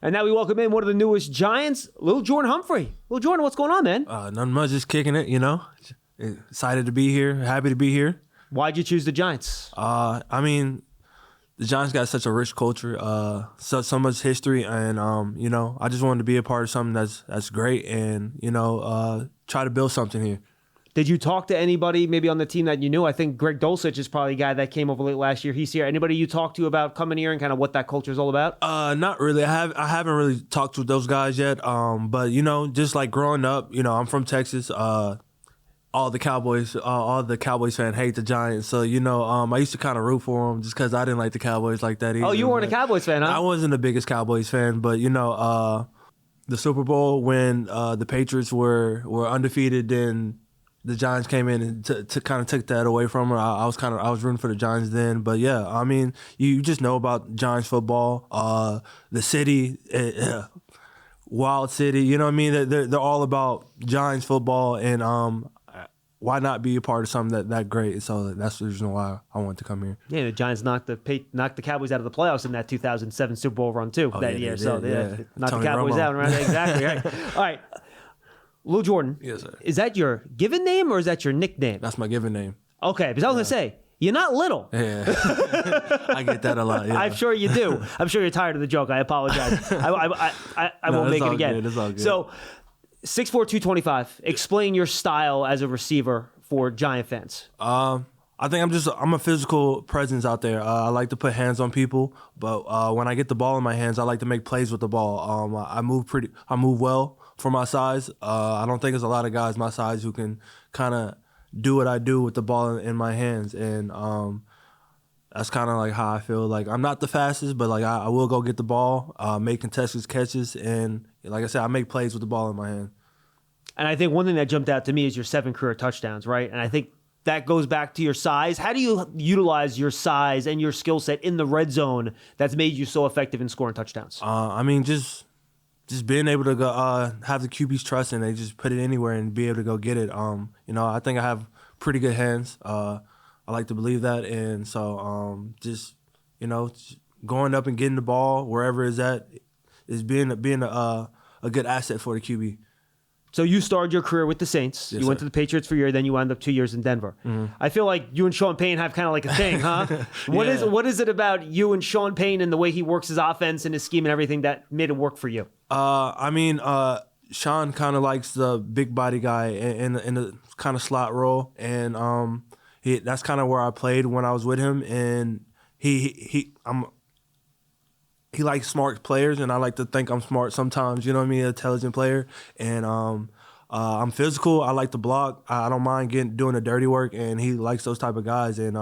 And now we welcome in one of the newest Giants, Lil'Jordan Humphrey. Lil'Jordan, what's going on, man? Nothing much, just kicking it, Excited to be here, happy to be here. Why'd you choose the Giants? I mean, the Giants got such a rich culture, so much history, and I just wanted to be a part of something that's great, and try to build something here. Did you talk to anybody maybe on the team that you knew? I think Greg Dulcich is probably a guy that came over late last year. He's here. Anybody you talked to about coming here and kind of what that culture is all about? Not really. I haven't really talked to those guys yet. But just like growing up, I'm from Texas. All the Cowboys fans hate the Giants. So I used to kind of root for them just because I didn't like the Cowboys like that either. Oh, you weren't a Cowboys fan, huh? I wasn't the biggest Cowboys fan, but the Super Bowl when the Patriots were undefeated, then the Giants came in and to kind of took that away from her. I was rooting for the Giants then, but yeah, I mean, you just know about Giants football, the city, wild city. You know what I mean? They're all about Giants football, and why not be a part of something that great? So that's the reason why I wanted to come here. Yeah, the Giants knocked the Cowboys out of the playoffs in that 2007 Super Bowl run too that year. So knocked the Cowboys out, right? Exactly. Right. All right. Lil'Jordan, yes, sir. Is that your given name or is that your nickname? That's my given name. Okay, because I was going to say, you're not little. Yeah, I get that a lot. Yeah. I'm sure you do. I'm sure you're tired of the joke. I apologize. I won't make it again. Good. It's all good. So, 6'4", 225. Explain your style as a receiver for Giant fans. I think I'm a physical presence out there. I like to put hands on people, but when I get the ball in my hands, I like to make plays with the ball. I move well for my size. I don't think there's a lot of guys my size who can kind of do what I do with the ball in my hands, and that's kind of like how I feel. Like I'm not the fastest, but like I will go get the ball, make contested catches, and like I said, I make plays with the ball in my hand. And I think one thing that jumped out to me is your 7 career touchdowns, right? And I think that goes back to your size. How do you utilize your size and your skill set in the red zone that's made you so effective in scoring touchdowns? I mean, just being able to go have the QB's trust and they just put it anywhere and be able to go get it. I think I have pretty good hands. I like to believe that, and so just going up and getting the ball wherever it's at is being a good asset for the QB. So you started your career with the Saints. Yes, you went sir. to the Patriots for a year, then you wound up 2 years in Denver. Mm-hmm. I feel like you and Sean Payne have kind of like a thing, huh? What is it about you and Sean Payne and the way he works his offense and his scheme and everything that made it work for you? Sean kind of likes the big body guy in the kind of slot role, and that's kind of where I played when I was with him, and he likes smart players, and I like to think I'm smart sometimes, you know what I mean, an intelligent player. And I'm physical. I like to block. I don't mind doing the dirty work, and he likes those type of guys. And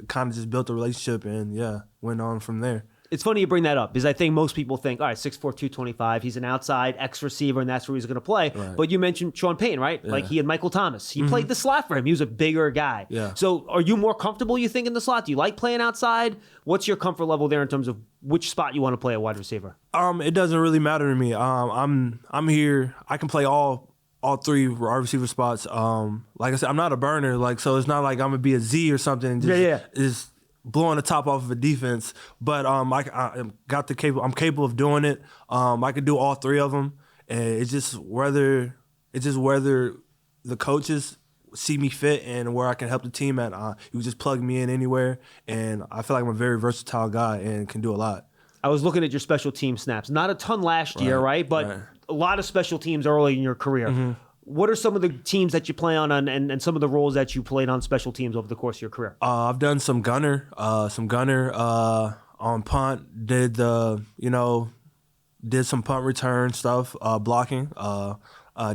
kind of just built a relationship, and went on from there. It's funny you bring that up because I think most people think, all right, 6'4", 225, he's an outside X receiver, and that's where he's going to play. Right. But you mentioned Sean Payne, right? Yeah. Like he had Michael Thomas. He played the slot for him. He was a bigger guy. Yeah. So are you more comfortable, you think, in the slot? Do you like playing outside? What's your comfort level there in terms of which spot you want to play at wide receiver? It doesn't really matter to me. I'm here. I can play all 3 wide receiver spots. Like I said, I'm not a burner. So it's not like I'm gonna be a Z or something. Just blowing the top off of a defense. But I'm capable of doing it. I can do all 3 of them. And it's just whether the coaches see me fit and where I can help the team at. You just plug me in anywhere, and I feel like I'm a very versatile guy and can do a lot. I was looking at your special team snaps. Not a ton last year, right? But a lot of special teams early in your career. Mm-hmm. What are some of the teams that you play on and some of the roles that you played on special teams over the course of your career? I've done some gunner on punt. Did some punt return stuff, blocking.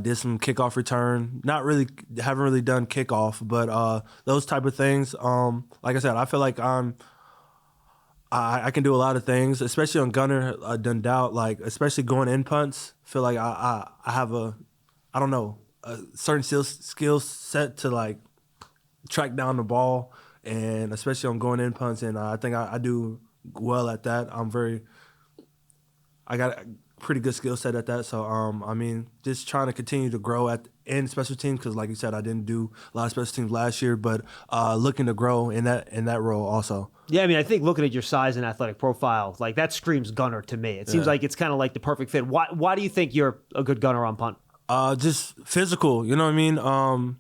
Did some kickoff return. Haven't really done kickoff, but those type of things. Like I said, I feel like I can do a lot of things, especially on gunner. Done doubt, like especially going in punts. Feel like I have a certain skill set to like track down the ball, and especially on going in punts. And I think I do well at that. I got pretty good skill set at that. So, I mean, just trying to continue to grow in special teams because, like you said, I didn't do a lot of special teams last year, but looking to grow in that role also. Yeah, I mean, I think looking at your size and athletic profile, like that screams gunner to me. It seems like it's kind of like the perfect fit. Why do you think you're a good gunner on punt? Just physical. You know what I mean?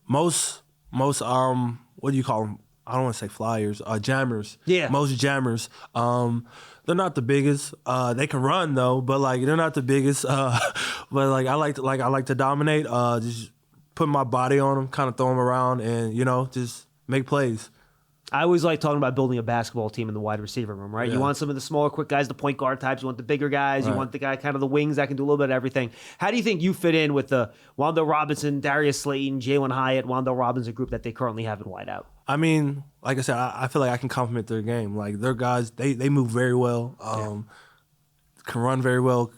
Most what do you call them? I don't want to say flyers, jammers. Yeah. Most jammers. They're not the biggest. They can run though, but like they're not the biggest. But like I like to dominate. Just put my body on them, kind of throw them around, and just make plays. I always like talking about building a basketball team in the wide receiver room, right? Yeah. You want some of the smaller, quick guys, the point guard types. You want the bigger guys. Right. You want the guy kind of the wings that can do a little bit of everything. How do you think you fit in with the Wandale Robinson, Darius Slayton, Jalen Hyatt, Wandale Robinson group that they currently have in wideout? I mean, like I said, I feel like I can complement their game. Like their guys, they move very well, can run very well,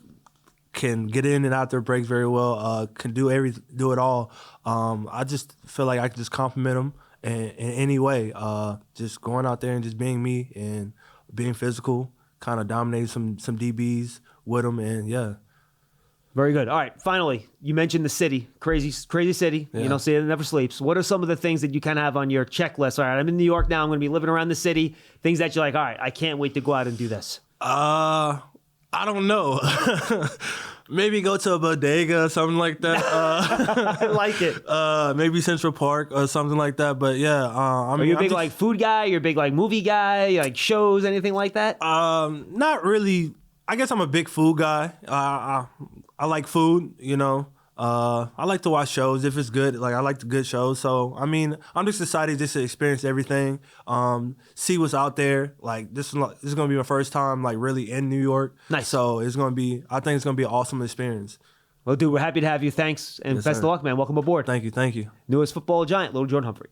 can get in and out their breaks very well, can do it all. I just feel like I can just compliment them in any way. Just going out there and just being me and being physical, kind of dominating some DBs with them, and yeah. Very good. All right. Finally, you mentioned the city, crazy city. Yeah. City that never sleeps. What are some of the things that you kind of have on your checklist? All right, I'm in New York now. I'm going to be living around the city. Things that you're like, all right, I can't wait to go out and do this. I don't know. Maybe go to a bodega or something like that. I like it. Maybe Central Park or something like that. But yeah, are you a big like food guy? You're a big like movie guy? Like shows, anything like that? Not really. I guess I'm a big food guy. I like food, I like to watch shows if it's good. Like I like the good shows. So I mean, I'm just excited just to experience everything, see what's out there. Like this is gonna be my first time like really in New York. Nice. So I think it's gonna be an awesome experience. Well, dude, we're happy to have you. Thanks and best of luck, man. Welcome aboard. Thank you. Newest football giant, Lil'Jordan Humphrey.